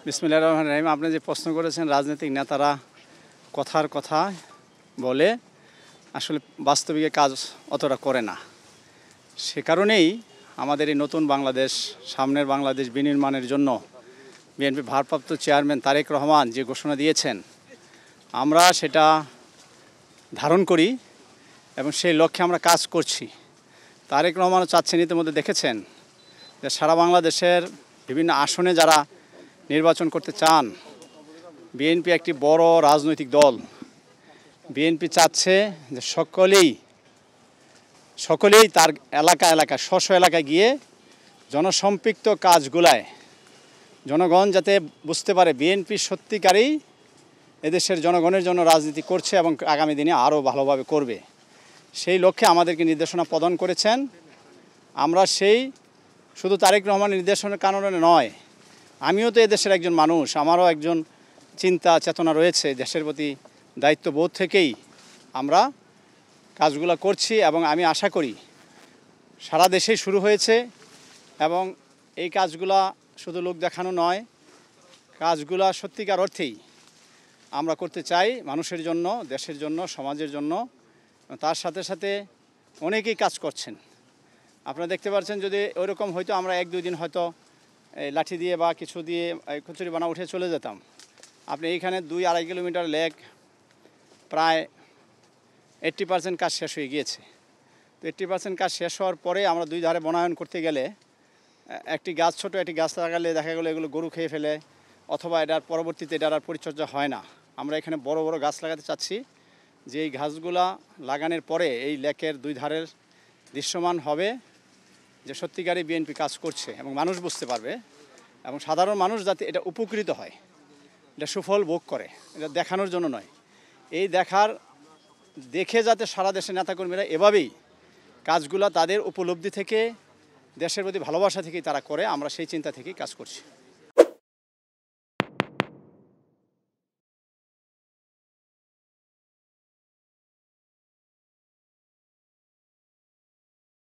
বিসমিল্লাহির রহমানির রহিম। আপনি যে প্রশ্ন করেছেন রাজনৈতিক নেতারা কথার কথা বলে আসলে বাস্তবিকে কাজ অতটা করে না, সে কারণেই আমাদের এই নতুন বাংলাদেশ, সামনের বাংলাদেশ বিনির্মাণের জন্য বিএনপি ভারপ্রাপ্ত চেয়ারম্যান তারেক রহমান যে ঘোষণা দিয়েছেন, আমরা সেটা ধারণ করি এবং সেই লক্ষ্যে আমরা কাজ করছি। তারেক রহমানও চাচ্ছেন, ইতিমধ্যে দেখেছেন যে সারা বাংলাদেশের বিভিন্ন আসনে যারা নির্বাচন করতে চান, বিএনপি একটি বড় রাজনৈতিক দল। বিএনপি চাচ্ছে যে সকলেই তার এলাকায় স্ব এলাকায় গিয়ে জনসম্পৃক্ত কাজগুলায় জনগণ যাতে বুঝতে পারে বিএনপি সত্যিকারেই এদেশের জনগণের জন্য রাজনীতি করছে এবং আগামী দিনে আরও ভালোভাবে করবে। সেই লক্ষ্যে আমাদেরকে নির্দেশনা প্রদান করেছেন। আমরা সেই শুধু তারেক রহমানের নির্দেশনার কারণে নয়, আমিও তো এদেশের একজন মানুষ, আমারও একজন চিন্তা চেতনা রয়েছে, দেশের প্রতি দায়িত্ববোধ থেকেই আমরা কাজগুলো করছি এবং আমি আশা করি সারা দেশেই শুরু হয়েছে এবং এই কাজগুলা শুধু লোক দেখানো নয়, কাজগুলা সত্যিকার অর্থেই আমরা করতে চাই মানুষের জন্য, দেশের জন্য, সমাজের জন্য। তার সাথে সাথে অনেকেই কাজ করছেন। আপনারা দেখতে পাচ্ছেন, যদি ওইরকম হয়তো আমরা 1-2 দিন হয়তো লাঠি দিয়ে বা কিছু দিয়ে কচুরি বানা উঠে চলে যেতাম। আপনি এইখানে 2-2.5 কিলোমিটার লেক প্রায় 80% কাজ শেষ হয়ে গিয়েছে। তো 80% কাজ শেষ হওয়ার পরে আমরা দুই ধারে বনায়ন করতে গেলে ছোট একটি গাছ লাগালে দেখা গেলো এগুলো গরু খেয়ে ফেলে, অথবা এটার পরবর্তীতে এটার আর পরিচর্যা হয় না। আমরা এখানে বড় বড় গাছ লাগাতে চাচ্ছি, যে এই গাছগুলা লাগানোর পরে এই লেকের দুই ধারের দৃশ্যমান হবে যে সত্যিকারই বিএনপি কাজ করছে এবং মানুষ বুঝতে পারবে এবং সাধারণ মানুষ যাতে এটা উপকৃত হয়, এটা সুফল ভোগ করে, এটা দেখানোর জন্য নয়, এই দেখে যাতে সারা দেশের নেতাকর্মীরা এভাবেই কাজগুলা তাদের উপলব্ধি থেকে, দেশের প্রতি ভালোবাসা থেকেই তারা করে। আমরা সেই চিন্তা থেকেই কাজ করছি।